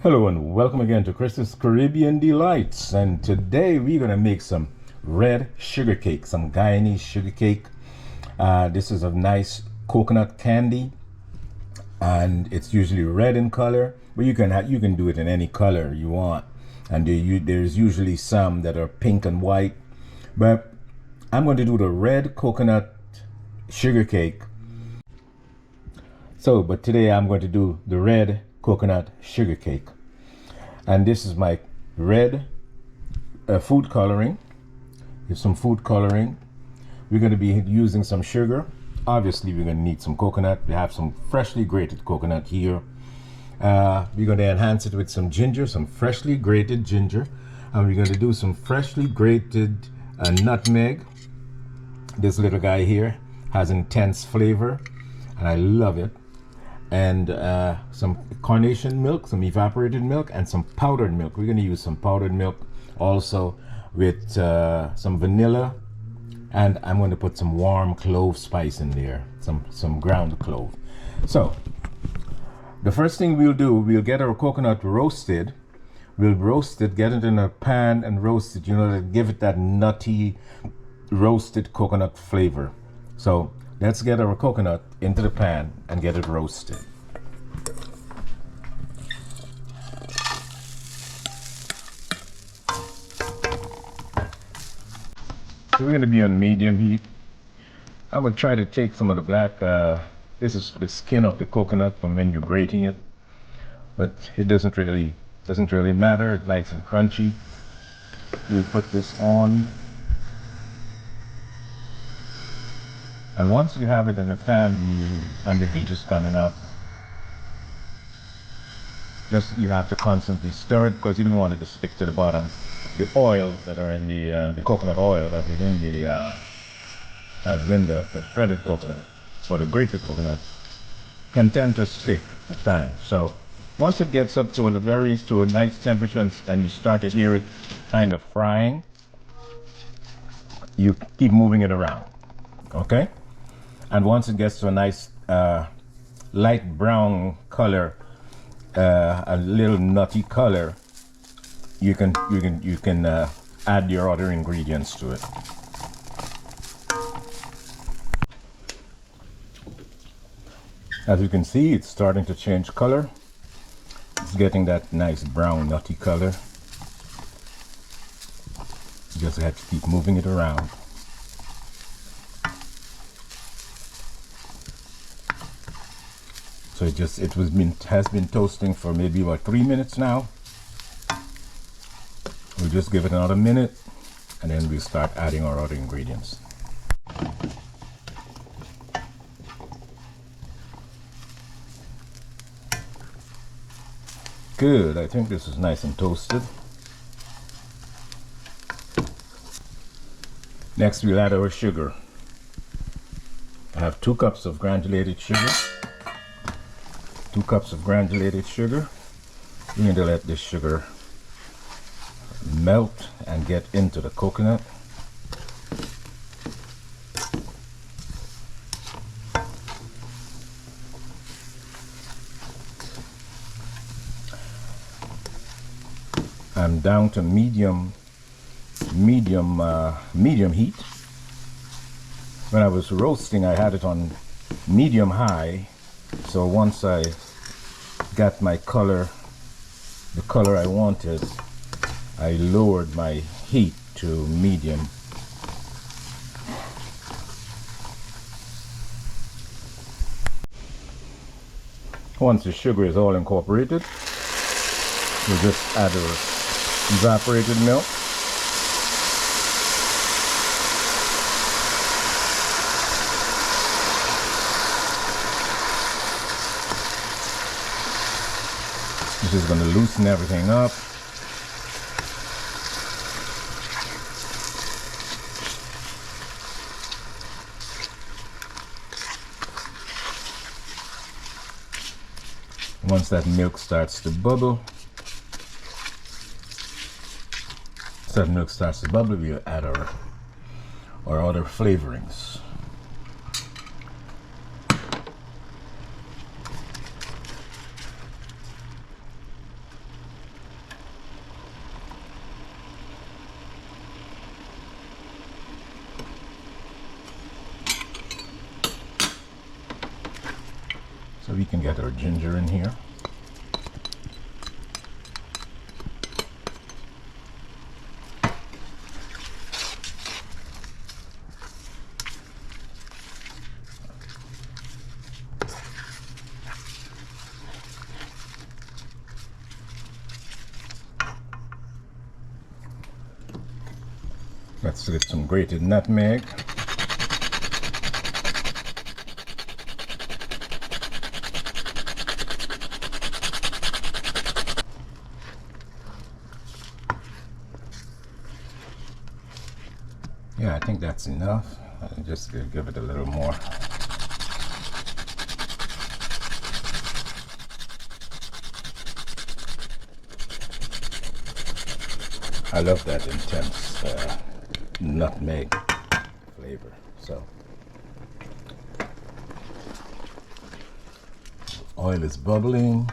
Hello and welcome again to Chris's Caribbean Delights, and today we're going to make some red sugar cake, some Guyanese sugar cake. This is a nice coconut candy and it's usually red in color, but you can do it in any color you want, and there's usually some that are pink and white, but I'm going to do the red coconut sugar cake. But today I'm going to do the red coconut sugar cake, and this is my red food coloring. Here's some food coloring. We're going to be using some sugar. Obviously we're going to need some coconut. We have some freshly grated coconut here. We're going to enhance it with some ginger, some freshly grated ginger, and we're going to do some freshly grated nutmeg. This little guy here has intense flavor and I love it. And some carnation milk, some evaporated milk, and some powdered milk. We're going to use some powdered milk also with some vanilla, and I'm going to put some warm clove spice in there, some ground clove. So the first thing we'll do, we'll get our coconut roasted. We'll roast it, get it in a pan and roast it, to give it that nutty roasted coconut flavor. So let's get our coconut into the pan and get it roasted. So we're going to be on medium heat. I will try to take some of the black, this is the skin of the coconut from when you're grating it, but it doesn't really matter. It's nice and crunchy. We'll put this on. And once you have it in the pan and the heat is coming up, you have to constantly stir it because you don't want it to stick to the bottom. The oil that are in the coconut oil that is in the shredded coconut or the grated coconut can tend to stick at times. So once it gets up to a nice temperature and you start to hear it kind of frying, you keep moving it around, okay? And once it gets to a nice light brown color, a little nutty color, you can add your other ingredients to it. As you can see, it's starting to change color. It's getting that nice brown nutty color. You just have to keep moving it around. So it has been toasting for maybe about 3 minutes now. We'll just give it another minute and then we'll start adding our other ingredients. Good, I think this is nice and toasted. Next we'll add our sugar. I have 2 cups of granulated sugar. 2 cups of granulated sugar. We're going to let this sugar melt and get into the coconut. I'm down to medium heat. When I was roasting, I had it on medium high. So once I got my color, the color I wanted, I lowered my heat to medium. Once the sugar is all incorporated, we'll just add our evaporated milk. This is going to loosen everything up. Once that milk starts to bubble, we'll add our other flavorings. can get our ginger in here. Let's get some grated nutmeg. Yeah, I think that's enough. I'll just give it a little more. I love that intense nutmeg flavor. So oil is bubbling.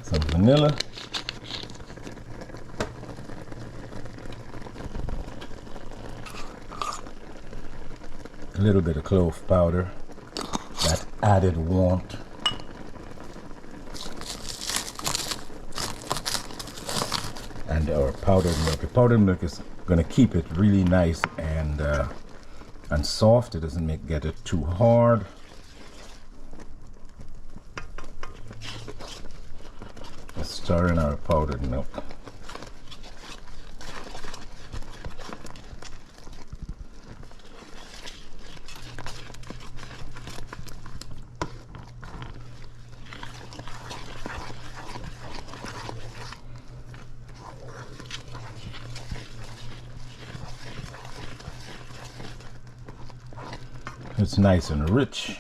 Some vanilla. A little bit of clove powder, that added warmth. And our powdered milk. The powdered milk is going to keep it really nice and soft. It doesn't get it too hard. Let's stir in our powdered milk. It's nice and rich,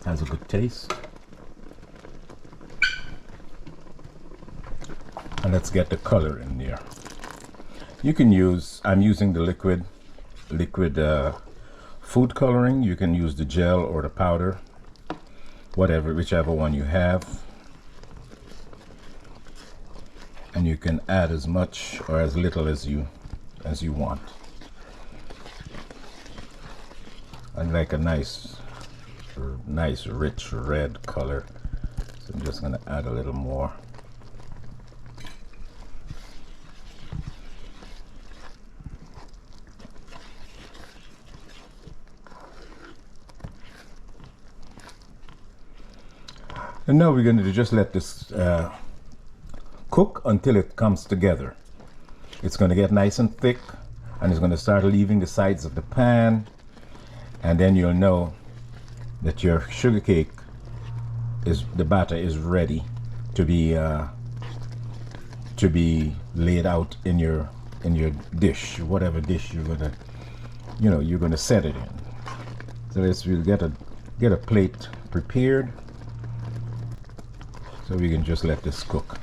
has a good taste. And let's get the color in there. You can use, I'm using the liquid food coloring. You can use the gel or the powder, whichever one you have. And you can add as much or as little as you want. I like a nice rich red color, so I'm just going to add a little more. And now we're going to just let this cook until it comes together. It's going to get nice and thick, and it's going to start leaving the sides of the pan. And then you'll know that your sugar cake the batter is ready to be laid out in your dish, whatever dish you're gonna set it in. So we'll get a plate prepared, so we can just let this cook.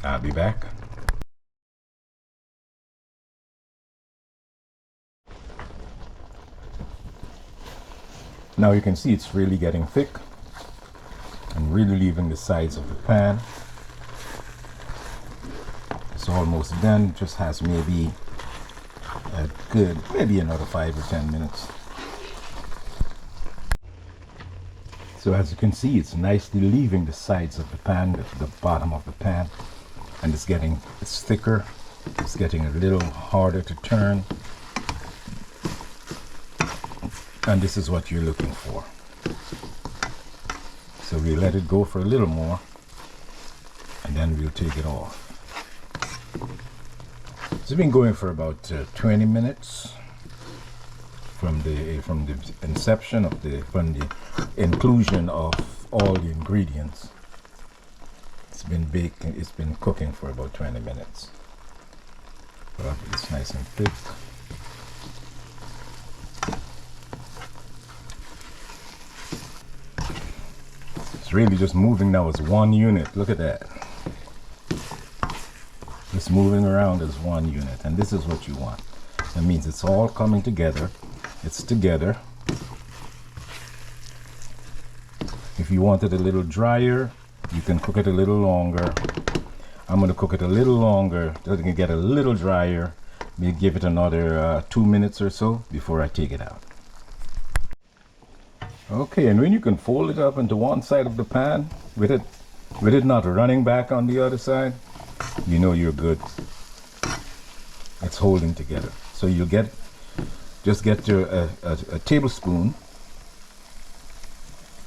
I'll be back. Now you can see it's really getting thick and really leaving the sides of the pan. It's almost done. It just has maybe another 5 or 10 minutes. So as you can see, it's nicely leaving the sides of the pan, the bottom of the pan, and it's thicker. It's getting a little harder to turn. And this is what you're looking for. So we let it go for a little more, and then we'll take it off. It's been going for about 20 minutes from the inception from the inclusion of all the ingredients. It's been cooking for about 20 minutes. But it's nice and thick. It's really just moving now as one unit. Look at that. It's moving around as one unit, and this is what you want. That means it's all coming together. It's together. If you want it a little drier, you can cook it a little longer. I'm going to cook it a little longer so it can get a little drier, May give it another 2 minutes or so before I take it out. Okay, and when you can fold it up into one side of the pan with it not running back on the other side, you know you're good. It's holding together. So you just get your a tablespoon.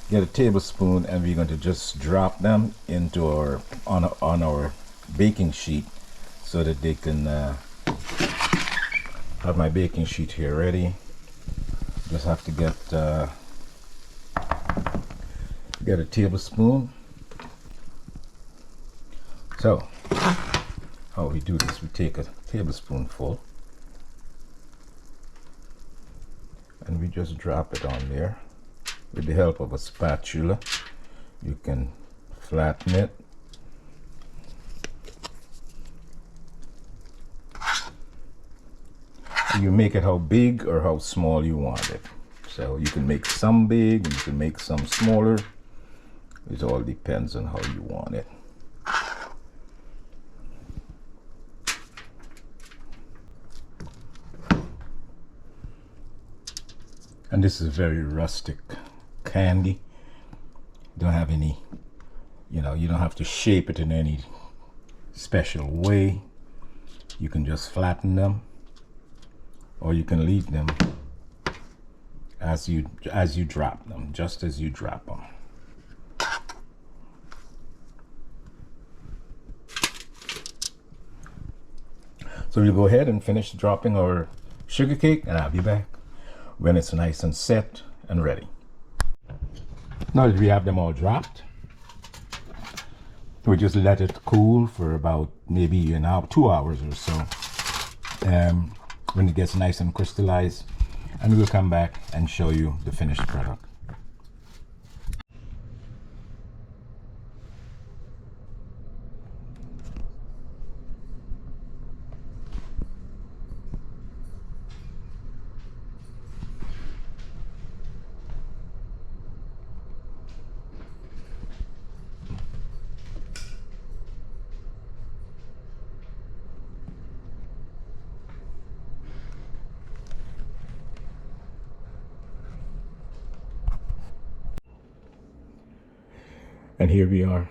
Get a tablespoon, and we're going to just drop them into on our baking sheet so that they can have my baking sheet here ready. Just have to get a tablespoon. So how we do this, we take a tablespoonful and we just drop it on there. With the help of a spatula, you can flatten it. You make it how big or how small you want it. So you can make some big and you can make some smaller. It all depends on how you want it. And this is very rustic candy. Don't have any, you don't have to shape it in any special way. You can just flatten them, or you can leave them as you drop them, just as you drop them. So we'll go ahead and finish dropping our sugar cake, and I'll be back when it's nice and set and ready. Now that we have them all dropped, we just let it cool for about maybe 2 hours or so. When it gets nice and crystallized, and we'll come back and show you the finished product. And here we are.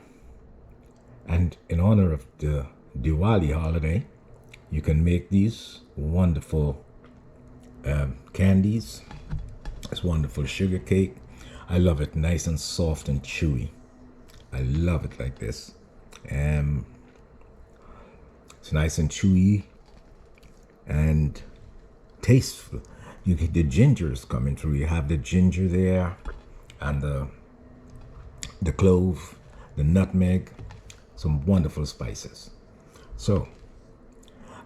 And in honor of the Diwali holiday, you can make these wonderful candies. It's wonderful sugar cake. I love it nice and soft and chewy. I love it like this. It's nice and chewy and tasteful. You get the gingers coming through. You have the ginger there, and the clove, the nutmeg, some wonderful spices. So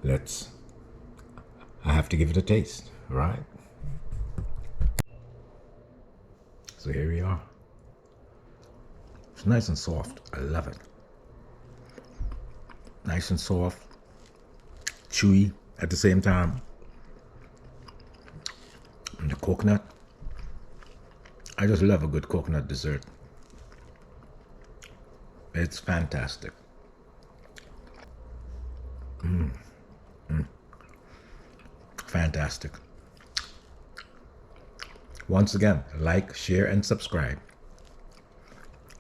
I have to give it a taste, right? So here we are. It's nice and soft. I love it. Nice and soft, chewy at the same time. And the coconut. I just love a good coconut dessert. It's fantastic. Fantastic. Once again, like, share, and subscribe.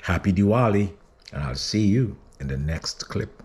Happy Diwali, and I'll see you in the next clip.